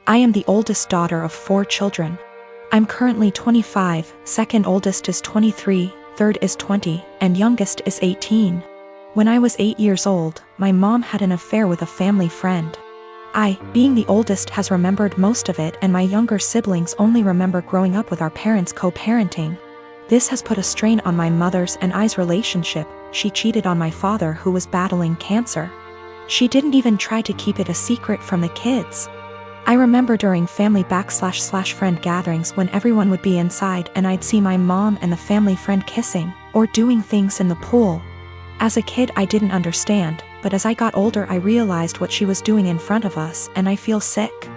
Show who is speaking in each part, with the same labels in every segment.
Speaker 1: I am the oldest daughter of 4 children. I'm currently 25, second oldest is 23, third is 20, and youngest is 18. When I was 8 years old, my mom had an affair with a family friend. I, being the oldest, has remembered most of it, and my younger siblings only remember growing up with our parents co-parenting. This has put a strain on my mother's and I's relationship. She cheated on my father, who was battling cancer. She didn't even try to keep it a secret from the kids. I remember during family /friend gatherings when everyone would be inside and I'd see my mom and the family friend kissing, or doing things in the pool. As a kid I didn't understand, but as I got older I realized what she was doing in front of us, and I feel sick.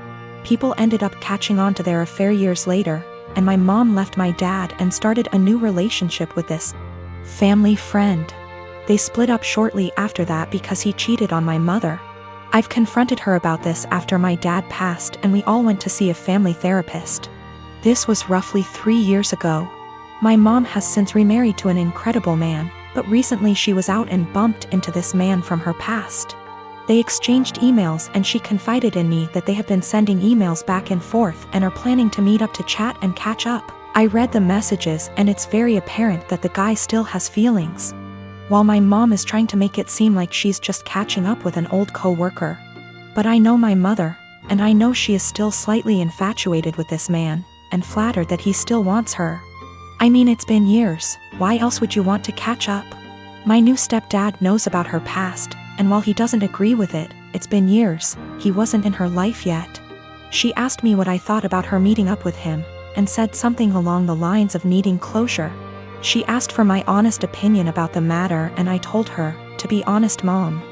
Speaker 1: People ended up catching on to their affair years later, and my mom left my dad and started a new relationship with this family friend. They split up shortly after that because he cheated on my mother. I've confronted her about this after my dad passed, and we all went to see a family therapist. This was roughly 3 years ago. My mom has since remarried to an incredible man, but recently she was out and bumped into this man from her past. They exchanged emails and she confided in me that they have been sending emails back and forth and are planning to meet up to chat and catch up. I read the messages and it's very apparent that the guy still has feelings. While my mom is trying to make it seem like she's just catching up with an old co-worker. But I know my mother, and I know she is still slightly infatuated with this man, and flattered that he still wants her. I mean, it's been years, why else would you want to catch up? My new stepdad knows about her past, and while he doesn't agree with it, it's been years, he wasn't in her life yet. She asked me what I thought about her meeting up with him, and said something along the lines of needing closure. She asked for my honest opinion about the matter, and I told her, to be honest Mom,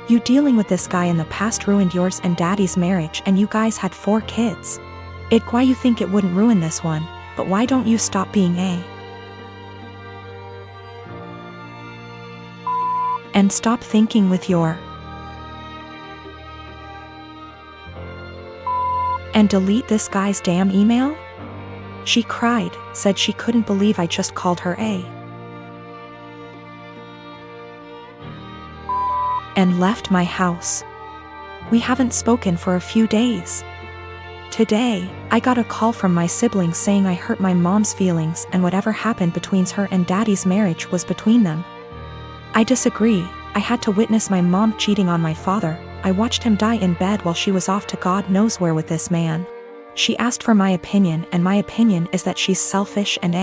Speaker 1: you dealing with this guy in the past ruined yours and Daddy's marriage, and you guys had 4 kids. Why you think it wouldn't ruin this one, but why don't you stop being and stop thinking with your and delete this guy's damn email? She cried, said she couldn't believe I just called her and left my house. We haven't spoken for a few days. Today, I got a call from my siblings saying I hurt my mom's feelings and whatever happened between her and Daddy's marriage was between them. I disagree. I had to witness my mom cheating on my father. I watched him die in bed while she was off to God knows where with this man. She asked for my opinion, and my opinion is that she's selfish and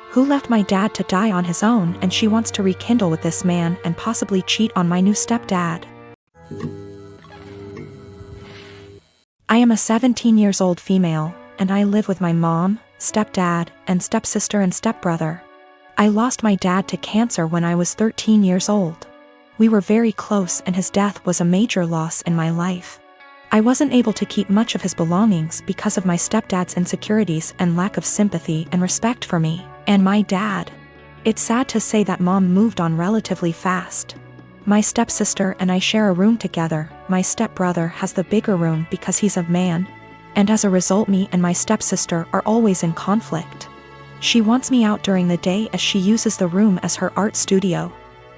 Speaker 1: who left my dad to die on his own, and she wants to rekindle with this man and possibly cheat on my new stepdad. I am a 17-year-old female, and I live with my mom, stepdad, and stepsister and stepbrother. I lost my dad to cancer when I was 13 years old. We were very close, and his death was a major loss in my life. I wasn't able to keep much of his belongings because of my stepdad's insecurities and lack of sympathy and respect for me and my dad. It's sad to say that Mom moved on relatively fast. My stepsister and I share a room together. My stepbrother has the bigger room because he's a man, and as a result me and my stepsister are always in conflict. She wants me out during the day as she uses the room as her art studio.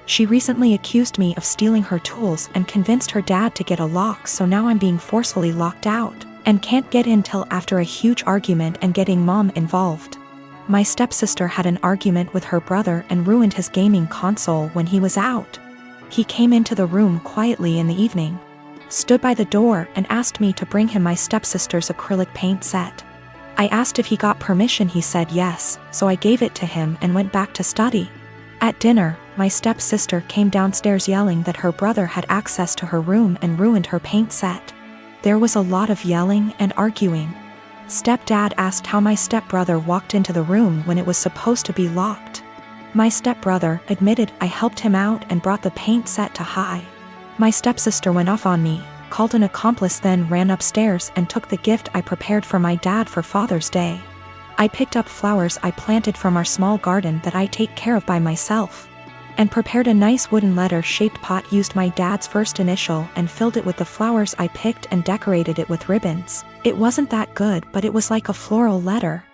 Speaker 1: She recently accused me of stealing her tools and convinced her dad to get a lock, so now I'm being forcefully locked out and can't get in till after a huge argument and getting Mom involved. My stepsister had an argument with her brother and ruined his gaming console when he was out. He came into the room quietly in the evening, stood by the door and asked me to bring him my stepsister's acrylic paint set. I asked if he got permission. He said yes, so I gave it to him and went back to study. At dinner, my stepsister came downstairs yelling that her brother had access to her room and ruined her paint set. There was a lot of yelling and arguing. Stepdad asked how my stepbrother walked into the room when it was supposed to be locked. My stepbrother admitted I helped him out and brought the paint set to high. My stepsister went off on me, called an accomplice, then ran upstairs and took the gift I prepared for my dad for Father's Day. I picked up flowers I planted from our small garden that I take care of by myself, and prepared a nice wooden letter-shaped pot, used my dad's first initial and filled it with the flowers I picked and decorated it with ribbons. It wasn't that good, but it was like a floral letter.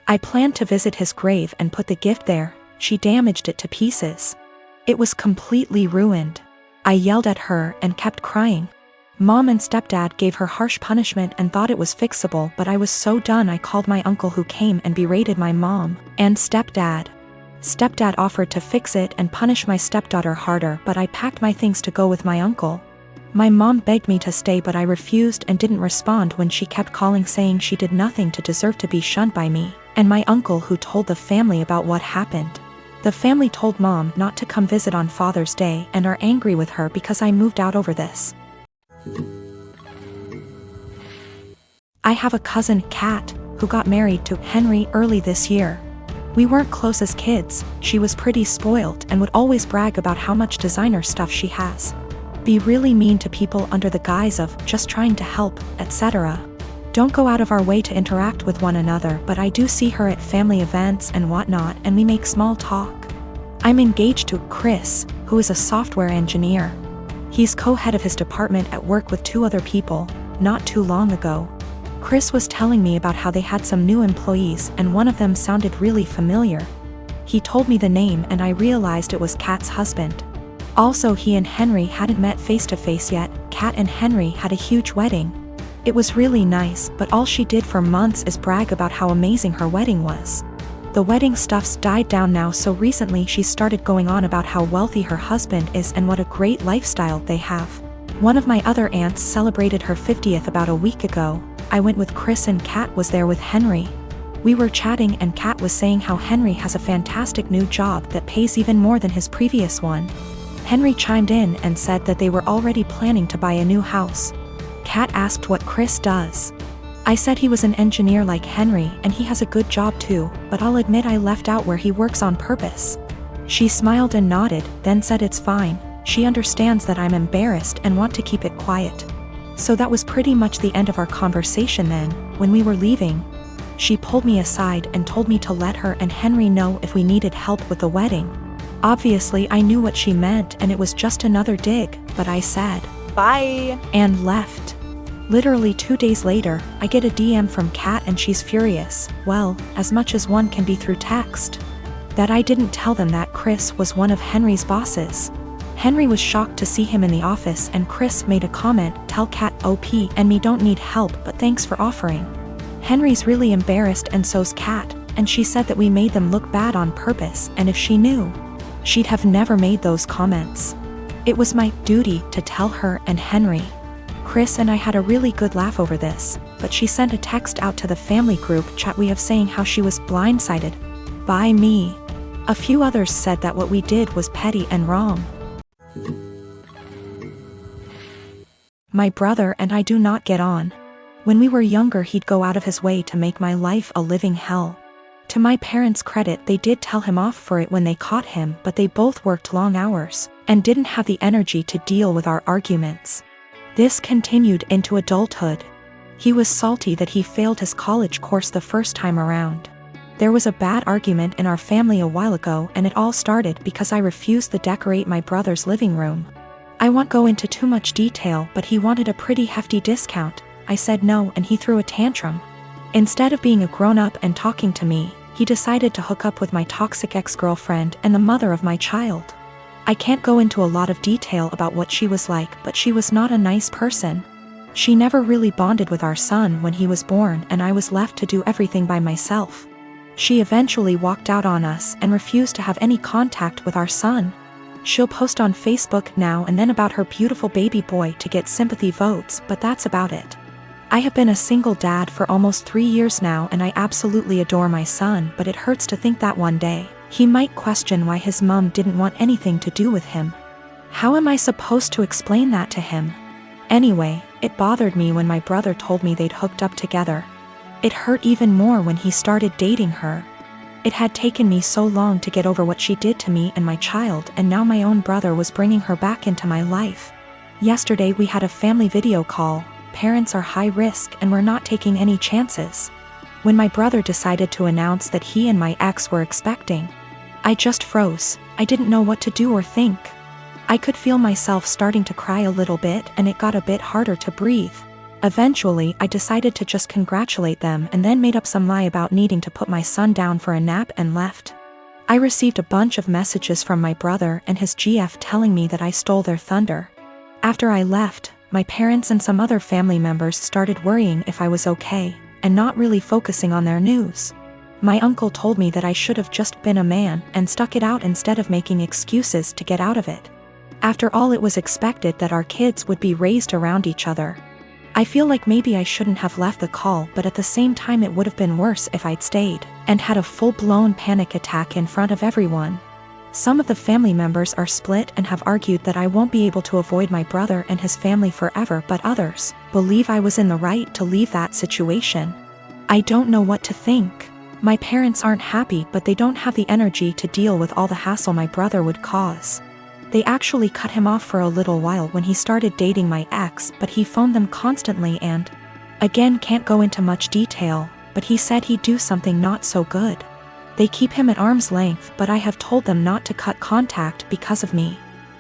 Speaker 1: I planned to visit his grave and put the gift there. She damaged it to pieces. It was completely ruined. I yelled at her and kept crying. Mom and stepdad gave her harsh punishment and thought it was fixable, but I was so done I called my uncle, who came and berated my mom and stepdad. Stepdad offered to fix it and punish my stepdaughter harder, but I packed my things to go with my uncle. My mom begged me to stay, but I refused and didn't respond when she kept calling saying she did nothing to deserve to be shunned by me and my uncle, who told the family about what happened. The family told Mom not to come visit on Father's Day and are angry with her because I moved out over this. I have a cousin, Kat, who got married to Henry early this year. We weren't close as kids. She was pretty spoiled and would always brag about how much designer stuff she has. Be really mean to people under the guise of just trying to help, etc. Don't go out of our way to interact with one another, but I do see her at family events and whatnot, and we make small talk. I'm engaged to Chris, who is a software engineer. He's co-head of his department at work with 2 other people, not too long ago. Chris was telling me about how they had some new employees and one of them sounded really familiar. He told me the name and I realized it was Kat's husband. Also, he and Henry hadn't met face to face yet. Kat and Henry had a huge wedding. It was really nice, but all she did for months is brag about how amazing her wedding was. The wedding stuff's died down now, so recently she started going on about how wealthy her husband is and what a great lifestyle they have. One of my other aunts celebrated her 50th about a week ago. I went with Chris and Kat was there with Henry. We were chatting and Kat was saying how Henry has a fantastic new job that pays even more than his previous one. Henry chimed in and said that they were already planning to buy a new house. Kat asked what Chris does. I said he was an engineer like Henry and he has a good job too, but I'll admit I left out where he works on purpose. She smiled and nodded, then said it's fine. She understands that I'm embarrassed and want to keep it quiet. So that was pretty much the end of our conversation then. When we were leaving, she pulled me aside and told me to let her and Henry know if we needed help with the wedding. Obviously I knew what she meant and it was just another dig, but I said, "Bye," and left. Literally 2 days later, I get a DM from Kat and she's furious, well, as much as one can be through text, that I didn't tell them that Chris was one of Henry's bosses. Henry was shocked to see him in the office and Chris made a comment, "Tell Kat OP and me don't need help, but thanks for offering." Henry's really embarrassed and so's Kat, and she said that we made them look bad on purpose, and if she knew, she'd have never made those comments. It was my duty to tell her and Henry. Chris and I had a really good laugh over this, but she sent a text out to the family group chat we have saying how she was blindsided by me. A few others said that what we did was petty and wrong. My brother and I do not get on. When we were younger, he'd go out of his way to make my life a living hell. To my parents' credit, they did tell him off for it when they caught him, but they both worked long hours and didn't have the energy to deal with our arguments. This continued into adulthood. He was salty that he failed his college course the first time around. There was a bad argument in our family a while ago, and it all started because I refused to decorate my brother's living room. I won't go into too much detail, but he wanted a pretty hefty discount. I said no and he threw a tantrum. Instead of being a grown-up and talking to me, he decided to hook up with my toxic ex-girlfriend and the mother of my child. I can't go into a lot of detail about what she was like, but she was not a nice person. She never really bonded with our son when he was born, and I was left to do everything by myself. She eventually walked out on us and refused to have any contact with our son. She'll post on Facebook now and then about her beautiful baby boy to get sympathy votes, but that's about it. I have been a single dad for almost 3 years now and I absolutely adore my son, but it hurts to think that one day he might question why his mom didn't want anything to do with him. How am I supposed to explain that to him? Anyway, it bothered me when my brother told me they'd hooked up together. It hurt even more when he started dating her. It had taken me so long to get over what she did to me and my child, and now my own brother was bringing her back into my life. Yesterday we had a family video call. Parents are high risk and we're not taking any chances. When my brother decided to announce that he and my ex were expecting, I just froze. I didn't know what to do or think. I could feel myself starting to cry a little bit and it got a bit harder to breathe. Eventually, I decided to just congratulate them and then made up some lie about needing to put my son down for a nap and left. I received a bunch of messages from my brother and his GF telling me that I stole their thunder. After I left, my parents and some other family members started worrying if I was okay, and not really focusing on their news. My uncle told me that I should have just been a man and stuck it out instead of making excuses to get out of it. After all, it was expected that our kids would be raised around each other. I feel like maybe I shouldn't have left the call, but at the same time it would have been worse if I'd stayed and had a full-blown panic attack in front of everyone. Some of the family members are split and have argued that I won't be able to avoid my brother and his family forever, but others believe I was in the right to leave that situation. I don't know what to think. My parents aren't happy, but they don't have the energy to deal with all the hassle my brother would cause. They actually cut him off for a little while when he started dating my ex, but he phoned them constantly and, again, can't go into much detail, but he said he'd do something not so good. They keep him at arm's length, but I have told them not to cut contact because of me.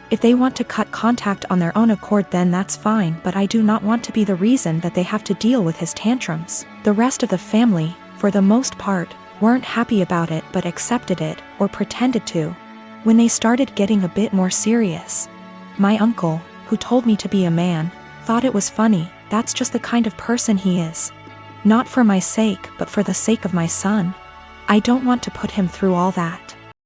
Speaker 1: If they want to cut contact on their own accord, then that's fine, but I do not want to be the reason that they have to deal with his tantrums. The rest of the family, for the most part, weren't happy about it but accepted it, or pretended to. When they started getting a bit more serious, my uncle, who told me to be a man, thought it was funny. That's just the kind of person he is. Not for my sake, but for the sake of my son. I don't want to put him through all that.